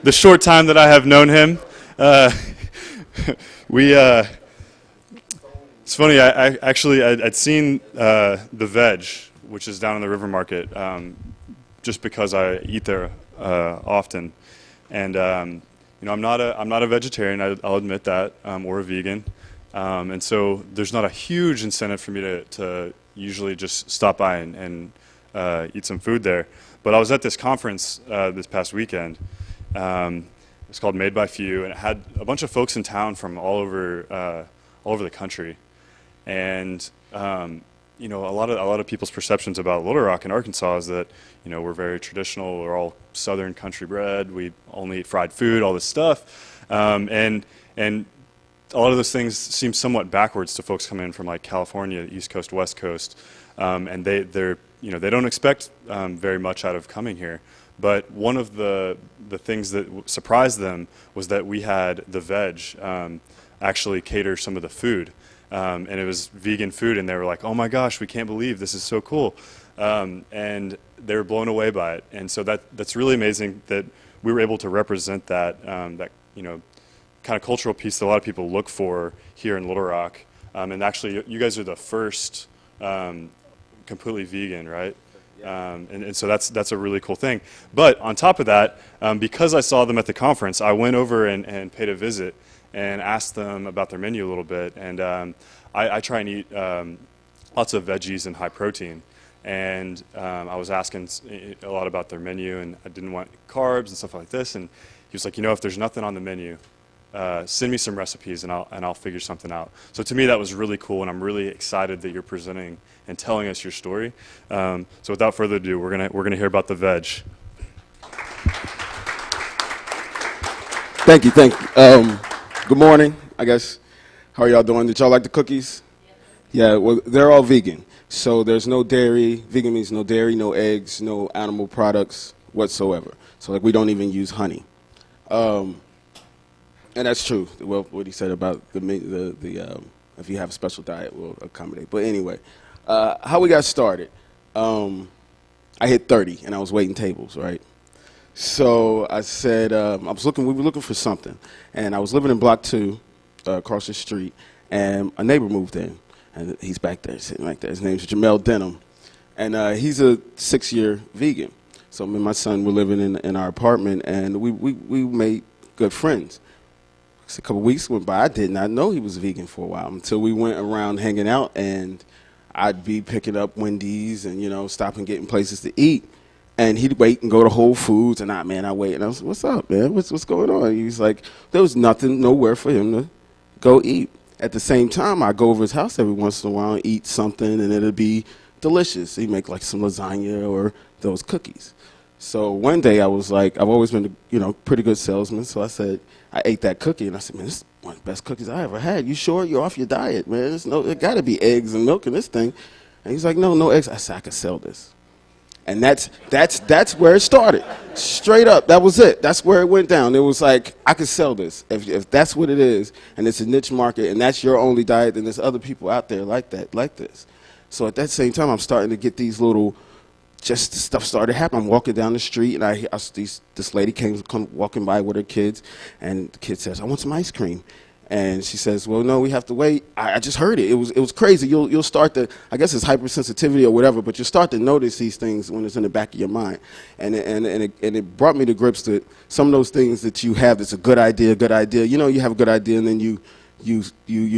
The short time that I have known him, uh, we. It's funny. I'd seen the VEG, which is down in the River Market, just because I eat there often, and I'm not a vegetarian. I'll admit that, or a vegan, and so there's not a huge incentive for me to usually just stop by and eat some food there. But I was at this conference this past weekend. It's called Made by Few, and it had a bunch of folks in town from all over the country. And a lot of people's perceptions about Little Rock in Arkansas is that we're very traditional. We're all Southern country bred. We only eat fried food, all this stuff, and a lot of those things seem somewhat backwards to folks coming in from like California, East Coast, West Coast, and they don't expect very much out of coming here. But one of the things that surprised them was that we had the VEG actually cater some of the food. And it was vegan food, and they were like, "Oh my gosh, we can't believe this is so cool," and they were blown away by it. And so that's really amazing that we were able to represent that kind of cultural piece that a lot of people look for here in Little Rock. And actually, you guys are the first completely vegan, right? And so that's a really cool thing. But on top of that, because I saw them at the conference, I went over and paid a visit and asked them about their menu a little bit. And I try and eat lots of veggies and high protein. And I was asking a lot about their menu, and I didn't want carbs and stuff like this. And he was like, if there's nothing on the menu, send me some recipes and I'll figure something out. So to me that was really cool, and I'm really excited that you're presenting and telling us your story. So without further ado, we're gonna hear about the VEG. Thank you. Good morning, I guess. How are y'all doing? Did y'all like the cookies? Yeah, well, they're all vegan. So there's no dairy. Vegan means no dairy, no eggs, no animal products whatsoever. So like we don't even use honey. And that's true. Well, what he said about the if you have a special diet, we'll accommodate. But anyway, how we got started. I hit 30 and I was waiting tables, right? So I said, we were looking for something. And I was living in Block 2, across the street, and a neighbor moved in. And he's back there, sitting right there. His name's Jamel Denham. And he's a 6-year vegan. So me and my son were living in our apartment, and we made good friends. A couple weeks went by. I did not know he was vegan for a while until we went around hanging out, and I'd be picking up Wendy's and, stopping, getting places to eat. And he'd wait and go to Whole Foods, and I wait. And I was like, what's up, man? What's going on? He was like, there was nowhere for him to go eat. At the same time, I go over his house every once in a while and eat something, and it'd be delicious. He'd make like some lasagna or those cookies. So one day I was like, I've always been a pretty good salesman, so I said, I ate that cookie, and I said, man, this is one of the best cookies I ever had. You sure you're off your diet, man? There got to be eggs and milk in this thing. And he's like, no eggs. I said, I could sell this. And that's where it started. Straight up, that was it. That's where it went down. It was like, I could sell this. If that's what it is, and it's a niche market, and that's your only diet, then there's other people out there like this. So at that same time, I'm starting to get these little, just stuff started happening. I'm walking down the street, and this lady came walking by with her kids, and the kid says, I want some ice cream. And she says, well, no, we have to wait. I just heard it. It was crazy. You'll start to, I guess it's hypersensitivity or whatever, but you'll start to notice these things when it's in the back of your mind. And it brought me to grips that some of those things that you have that's a good idea. You have a good idea, and then you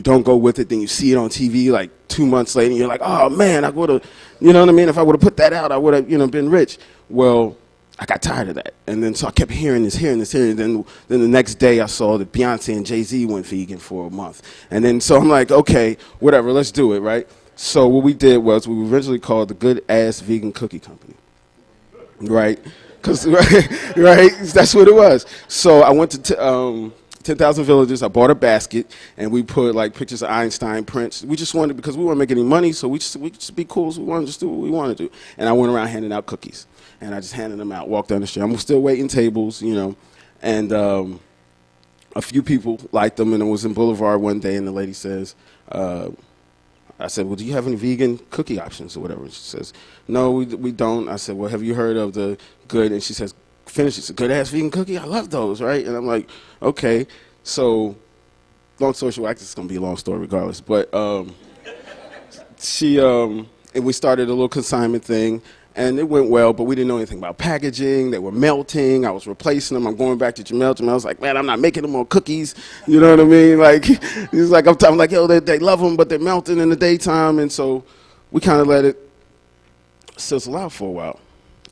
don't go with it, then you see it on TV like 2 months later, and you're like, oh, man, I would have, you know what I mean? If I would have put that out, I would have, been rich. Well, I got tired of that. And then so I kept hearing this. And then the next day I saw that Beyonce and Jay-Z went vegan for a month. And then so I'm like, okay, whatever, let's do it, right? So what we did was we eventually called the Good Ass Vegan Cookie Company, right? Because right, that's what it was. So I went to 10,000 Villages. I bought a basket, and we put like pictures of Einstein prints. We just wanted, because we weren't making any money, so we just be cool. So we wanted to just do what we wanted to do. And I went around handing out cookies. And I just handed them out, walked down the street. I'm still waiting tables, and a few people liked them. And I was in Boulevard one day, and the lady says, I said, well, do you have any vegan cookie options or whatever? And she says, no, we don't. I said, well, have you heard of the Good? And she says, finished. It's a good-ass vegan cookie. I love those, right? And I'm like, okay. So, long story short, actually, it's going to be a long story regardless. But and we started a little consignment thing, and it went well, but we didn't know anything about packaging. They were melting. I was replacing them. I'm going back to Jamel. Jamel's like, man, I'm not making them more cookies. You know what I mean? Like, he's like, I'm like, yo, they love them, but they're melting in the daytime. And so we kind of let it sizzle out for a while.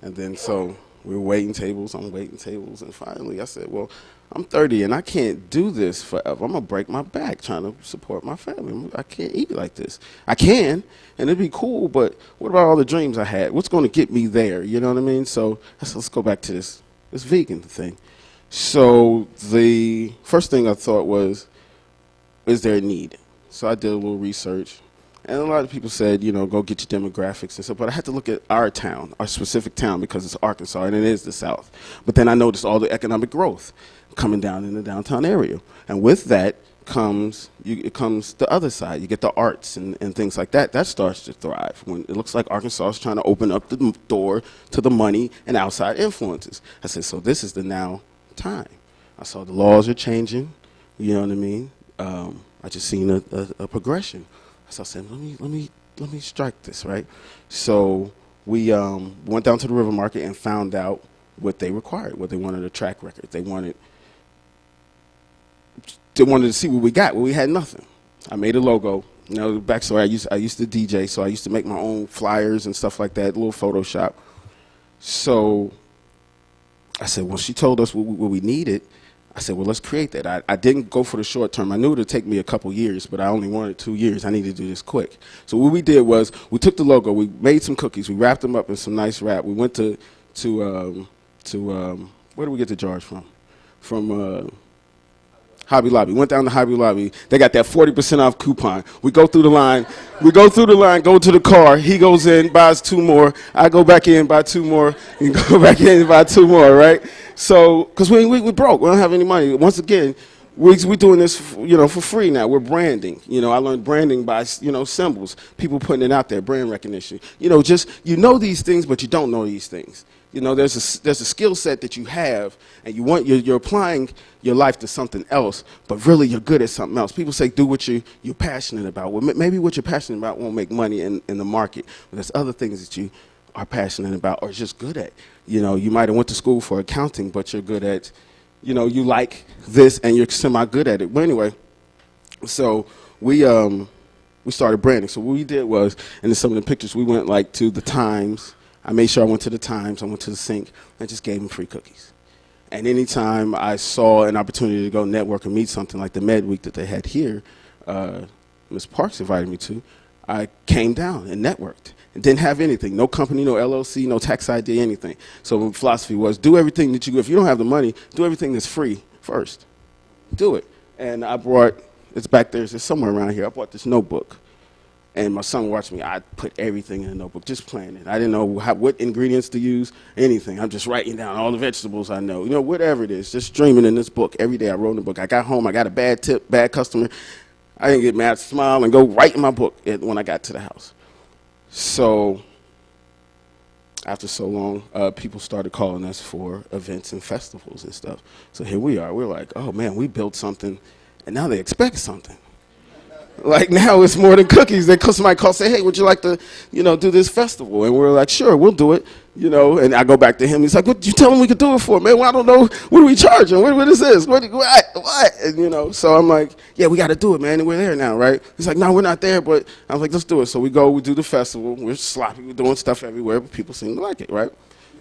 And then so we were waiting tables on waiting tables, and finally I said, well, I'm 30 and I can't do this forever. I'm going to break my back trying to support my family. I can't eat like this. I can, and it'd be cool, but what about all the dreams I had? What's going to get me there? You know what I mean? So I said, let's go back to this vegan thing. So the first thing I thought was, is there a need? So I did a little research. And a lot of people said, you know, go get your demographics and stuff. But I had to look at our town, our specific town, because it's Arkansas and it is the South. But then I noticed all the economic growth coming down in the downtown area. And with that comes, it comes the other side. You get the arts and things like that. That starts to thrive when it looks like Arkansas is trying to open up the door to the money and outside influences. I said, so this is the now time. I saw the laws are changing. You know what I mean? I just seen a progression. So I said, let me strike this, right? So we went down to the River Market and found out what they required, what they wanted, a track record. They wanted to see what we got. Well, we had nothing. I made a logo. You know, backstory, I used to DJ, so I used to make my own flyers and stuff like that, a little Photoshop. So I said, well, she told us what we needed. I said, well, let's create that. I didn't go for the short term. I knew it would take me a couple years, but I only wanted 2 years. I needed to do this quick. So what we did was we took the logo, we made some cookies, we wrapped them up in some nice wrap. We went to where do we get the jars from? From Hobby Lobby. Went down to Hobby Lobby. They got that 40% off coupon. We go through the line. Go to the car. He goes in, buys 2 more. I go back in, buy 2 more, and go back in, buy 2 more, right? So, because we broke. We don't have any money. Once again, we're doing this, you know, for free now. We're branding. You know, I learned branding by, you know, symbols. People putting it out there, brand recognition. You know, just, you know these things, but you don't know these things. You know, there's a skill set that you have, and you're applying your life to something else, but really you're good at something else. People say do what you're passionate about. Well, maybe what you're passionate about won't make money in the market, but there's other things that you are passionate about or just good at. You know, you might have went to school for accounting, but you're good at, you know, you like this and you're semi-good at it. But anyway, so we started branding. So what we did was, and in some of the pictures, we went like to the Times. I made sure I went to the Times, I went to the Sink, and just gave them free cookies. And anytime I saw an opportunity to go network and meet something like the Med Week that they had here, Ms. Parks invited me to, I came down and networked. And didn't have anything, no company, no LLC, no tax ID, anything. So my philosophy was do everything that if you don't have the money, do everything that's free first. Do it. And I brought, it's back there, it's somewhere around here, I bought this notebook. And my son watched me. I put everything in the notebook, just planning. I didn't know what ingredients to use, anything. I'm just writing down all the vegetables I know. You know, whatever it is, just dreaming in this book. Every day I wrote in the book. I got home, I got a bad tip, bad customer. I didn't get mad, smile, and go write in my book when I got to the house. So after so long, people started calling us for events and festivals and stuff. So here we are. We're like, oh, man, we built something, and now they expect something. Like now it's more than cookies. Somebody calls, say, hey, would you like to, you know, do this festival? And we're like, sure, we'll do it. You know, and I go back to him. He's like, what you tell him we could do it for, man? Well, I don't know. What are we charging? What is this? What? And, you know, so I'm like, yeah, we got to do it, man. And we're there now, right? He's like, no, we're not there. But I'm like, let's do it. So we go, we do the festival. We're sloppy. We're doing stuff everywhere, but people seem to like it, right?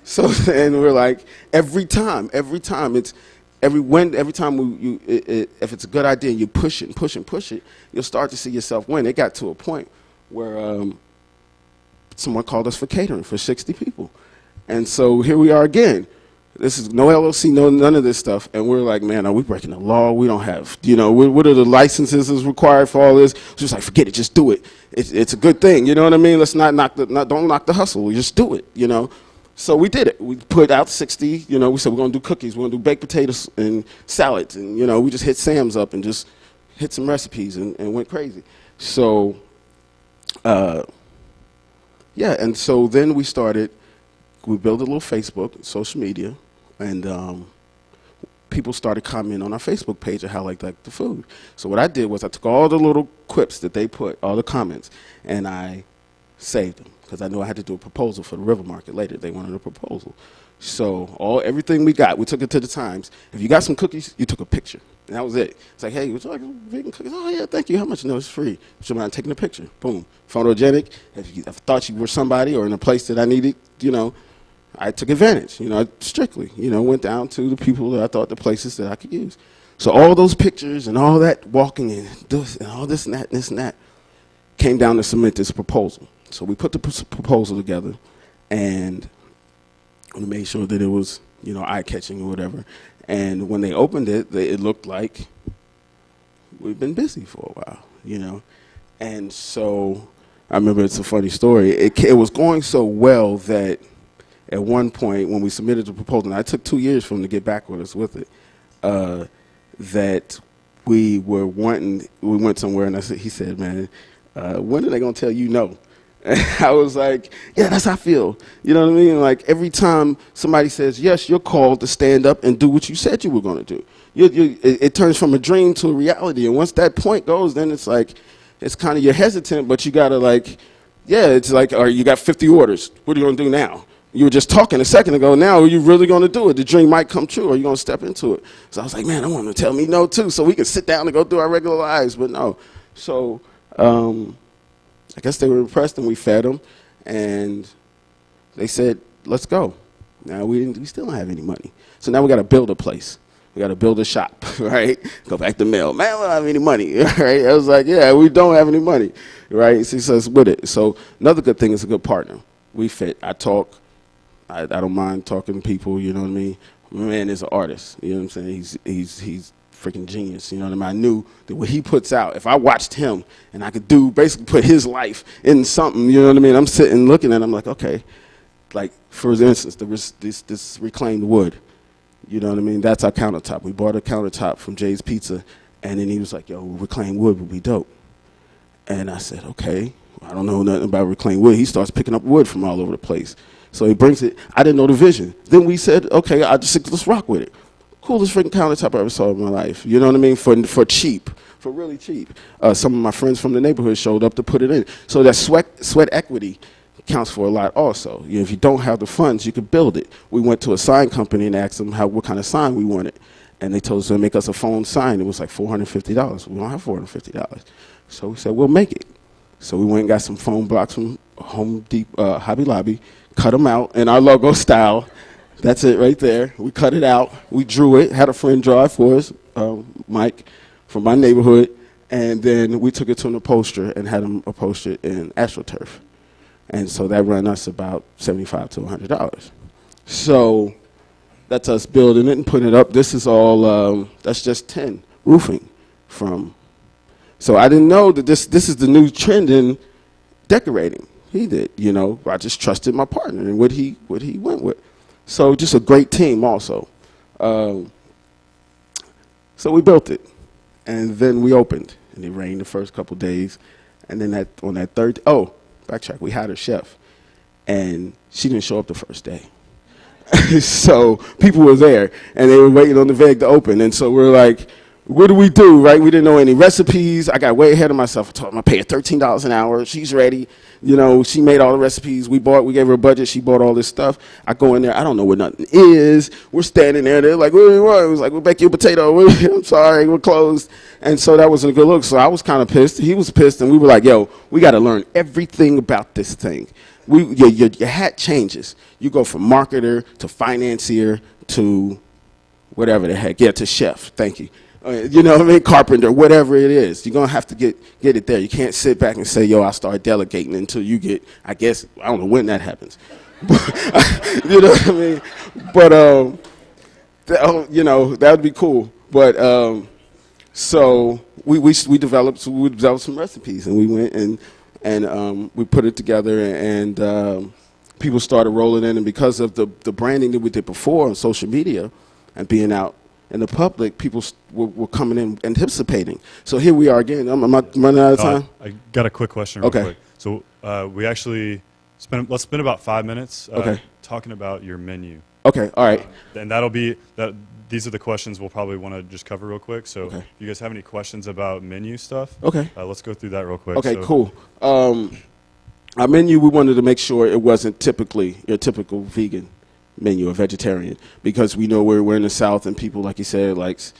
So, and we're like, every time it's, every time if it's a good idea and you push it and push and push it, you'll start to see yourself win. It got to a point where someone called us for catering for 60 people. And so here we are again. This is no LLC, none of this stuff. And we're like, man, are we breaking the law? We don't have, you know, what are the licenses that's required for all this? It's just like, forget it, just do it. It's a good thing, you know what I mean? Let's don't knock the hustle. We just do it, you know? So we did it. We put out 60, you know, we said we're going to do cookies, we're going to do baked potatoes and salads. And, you know, we just hit Sam's up and just hit some recipes and went crazy. So, yeah, and so then we built a little Facebook, social media, And people started commenting on our Facebook page of how like the food. So what I did was I took all the little quips that they put, all the comments, and I saved them because I knew I had to do a proposal for the River Market later. They wanted a proposal. So everything we got, we took it to the Times. If you got some cookies, you took a picture. And that was it. It's like, hey, would you like vegan cookies? Oh, yeah, thank you. How much? No, it's free. Would you mind taking a picture? Boom. Photogenic. If I thought you were somebody or in a place that I needed, I took advantage. I strictly, went down to the people that I thought the places that I could use. So all those pictures and all that walking and all this and that and this and that came down to submit this proposal. So we put the proposal together, and we made sure that it was, eye-catching or whatever. And when they opened it, it looked like we've been busy for a while, And so I remember, it's a funny story. It was going so well that at one point when we submitted the proposal, and it took 2 years for them to get back with us with it, that we went somewhere, and he said, man, when are they going to tell you no? And I was like, yeah, that's how I feel. You know what I mean? Like, every time somebody says yes, you're called to stand up and do what you said you were going to do. It turns from a dream to a reality. And once that point goes, then it's like, it's kind of, you're hesitant, but you got to it's like, or you got 50 orders. What are you going to do now? You were just talking a second ago. Now, are you really going to do it? The dream might come true, or are you going to step into it? So I was like, man, I want them to tell me no, too, so we can sit down and go through our regular lives. But no. So I guess they were impressed, and we fed them, and they said, let's go. Now, we still don't have any money. So now we got to build a place. We got to build a shop, right? Go back to mail. Man, we don't have any money, right? I was like, yeah, we don't have any money, right? So he says, with it. So another good thing is a good partner. We fit. I talk. I don't mind talking to people, you know what I mean? My man is an artist, you know what I'm saying? He's freaking genius, you know what I mean? I knew that what he puts out, if I watched him and I could basically put his life in something, you know what I mean? I'm sitting looking at him like, okay, like, for instance, this reclaimed wood, you know what I mean? That's our countertop. We bought a countertop from Jay's Pizza, and then he was like, yo, reclaimed wood would be dope. And I said, okay, I don't know nothing about reclaimed wood. He starts picking up wood from all over the place. So he brings it. I didn't know the vision. Then we said, okay, let's rock with it. Coolest freaking countertop I ever saw in my life. You know what I mean? For cheap, for really cheap. Some of my friends from the neighborhood showed up to put it in. So that sweat equity counts for a lot also. If you don't have the funds, you could build it. We went to a sign company and asked them what kind of sign we wanted. And they told us to make us a phone sign. It was like $450. We don't have $450. So we said, we'll make it. So we went and got some foam blocks from Hobby Lobby, cut them out in our logo style. That's it right there. We cut it out. We drew it, had a friend draw it for us, Mike, from my neighborhood. And then we took it to an upholsterer and had him upholster it in AstroTurf. And so that ran us about $75 to $100. So that's us building it and putting it up. This is all, that's just 10 roofing from. So I didn't know that this is the new trend in decorating. He did, I just trusted my partner and what he went with. So just a great team also. So we built it, and then we opened, and it rained the first couple days. And then on that third, backtrack, we hired a chef, and she didn't show up the first day. So people were there, and they were waiting on the VEG to open. And so we're like, what do we do, right? We didn't know any recipes. I got way ahead of myself. I told them I pay her $13 an hour. She's ready. She made all the recipes. We gave her a budget. She bought all this stuff. I go in there. I don't know what nothing is. We're standing there. They're like, what do you want? It was like, we'll bake you a potato. I'm sorry, we're closed. And so that wasn't a good look. So I was kind of pissed. He was pissed. And we were like, yo, we got to learn everything about this thing. Your hat changes. You go from marketer to financier to whatever the heck. Yeah, to chef. Thank you. You know what I mean? Carpenter, whatever it is. You're going to have to get it there. You can't sit back and say, yo, I'll start delegating until you get, I guess, I don't know when that happens. You know what I mean? But, that would be cool. But, so we developed some recipes, and we went and we put it together, and people started rolling in. And because of the branding that we did before on social media and being out in the public, people were coming in and anticipating. So here we are again. Am I running out of time? I got a quick question real quick. So we actually let's spend about 5 minutes talking about your menu. Okay, all right. And that'll be that. These are the questions we'll probably want to just cover real quick. So Okay. if you guys have any questions about menu stuff, Okay. let's go through that real quick. Okay, So, cool. Our menu, we wanted to make sure it wasn't typically your typical vegan menu or vegetarian, because we know we're in the South and people, like you said, likes,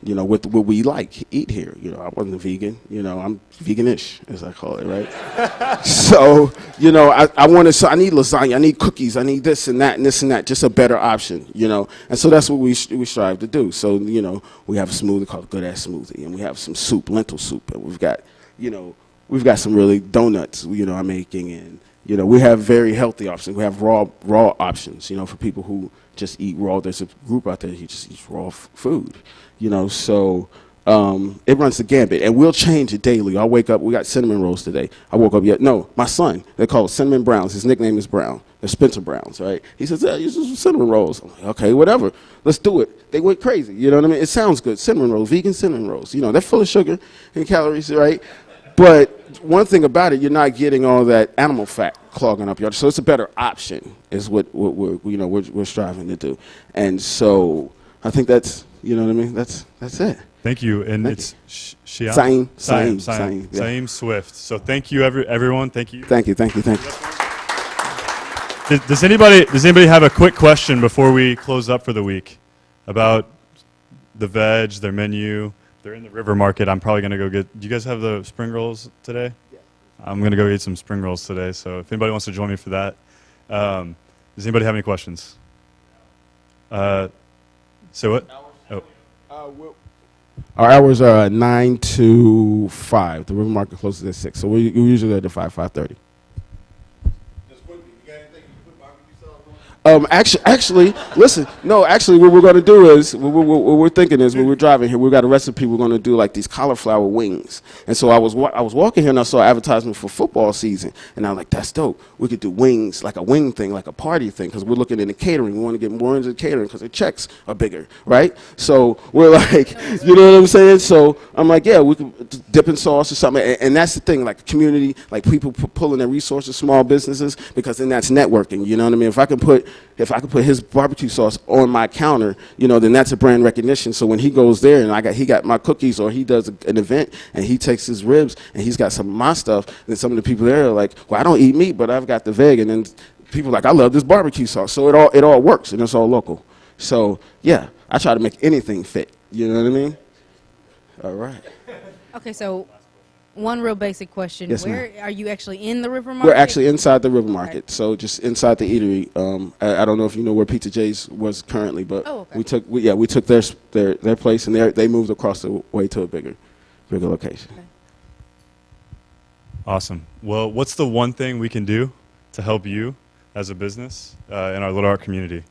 you know, what we like eat here. You know, I wasn't a vegan. You know, I'm veganish, as I call it, right? So, you know, I need lasagna, I need cookies, I need this and that and this and that, just a better option, you know. And so that's what we strive to do. So, you know, we have a smoothie called Good Ass Smoothie, and we have some soup, lentil soup, and we've got, you know, we've got some really donuts, you know, I'm making, and, you know, we have very healthy options. We have raw options, you know, for people who just eat raw. There's a group out there who just eats raw food, you know, so it runs the gambit, and we'll change it daily. I'll wake up, we got cinnamon rolls today. I woke up my son, they call it Cinnamon Browns. His nickname is Brown. They're Spencer Browns, right? He says, yeah, use some cinnamon rolls. I'm like, okay, whatever, let's do it. They went crazy, you know what I mean? It sounds good, cinnamon rolls, vegan cinnamon rolls. You know, they're full of sugar and calories, right? But one thing about it, you're not getting all that animal fat clogging up your, so it's a better option, is what we're striving to do. And so I think that's, you know what I mean, that's it. Thank you, and Thank it's Saeem Saeem Swift. So thank you, everyone. Thank you. Thank you. Does anybody have a quick question before we close up for the week about the veg, their menu? They're in the River Market. I'm probably gonna go get. Do you guys have the spring rolls today? Yeah. I'm gonna go eat some spring rolls today. So if anybody wants to join me for that, does anybody have any questions? So what? Oh. Our hours are 9 to 5. The River Market closes at 6, so we usually go to 5:30. Actually, listen. No, actually, what we're going to do is, what we're thinking is, when we're driving here, we've got a recipe. We're going to do like these cauliflower wings. And so I was walking here and I saw an advertisement for football season, and I'm like, that's dope. We could do wings, like a wing thing, like a party thing, because we're looking into catering. We want to get more into catering because the checks are bigger, right? So we're like, you know what I'm saying? So I'm like, yeah, we could dip in sauce or something. And that's the thing, like community, like people pulling their resources, small businesses, because then that's networking. You know what I mean? If I can put his barbecue sauce on my counter, you know, then that's a brand recognition. So when he goes there and he got my cookies, or he does an event and he takes his ribs and he's got some of my stuff, then some of the people there are like, well, I don't eat meat, but I've got the VEG. And then people are like, I love this barbecue sauce. So it all works, and it's all local. So yeah, I try to make anything fit. You know what I mean? All right. Okay, so one real basic question. Yes, Where ma'am. are you actually in the River Market? We're actually inside the River Okay. Market, so just inside the eatery. I don't know if you know where Pizza J's was currently, but Oh, okay. we took their place, and they moved across the way to a bigger location. Okay. Awesome. Well, what's the one thing we can do to help you as a business in our little art community?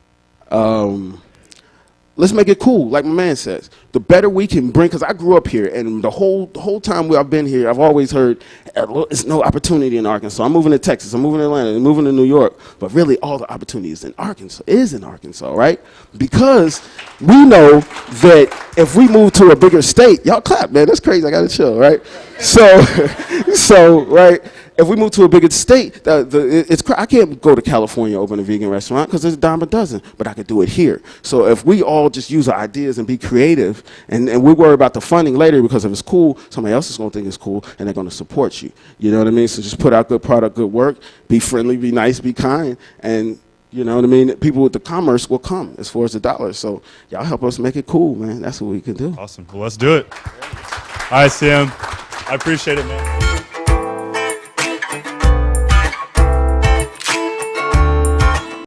Let's make it cool, like my man says. The better we can bring, because I grew up here, and the whole time I've been here, I've always heard, there's no opportunity in Arkansas. I'm moving to Texas, I'm moving to Atlanta, I'm moving to New York, but really all the opportunity is in Arkansas, right? Because we know that if we move to a bigger state, y'all clap, man, that's crazy, I gotta chill, right? So, right, if we move to a bigger state, I can't go to California open a vegan restaurant because there's a dime a dozen, but I could do it here. So if we all just use our ideas and be creative, and we worry about the funding later, because if it's cool, somebody else is going to think it's cool, and they're going to support you. You know what I mean? So just put out good product, good work, be friendly, be nice, be kind, and you know what I mean? People with the commerce will come as far as the dollars. So y'all help us make it cool, man. That's what we can do. Awesome. Well, let's do it. All right, Sam. I appreciate it, man.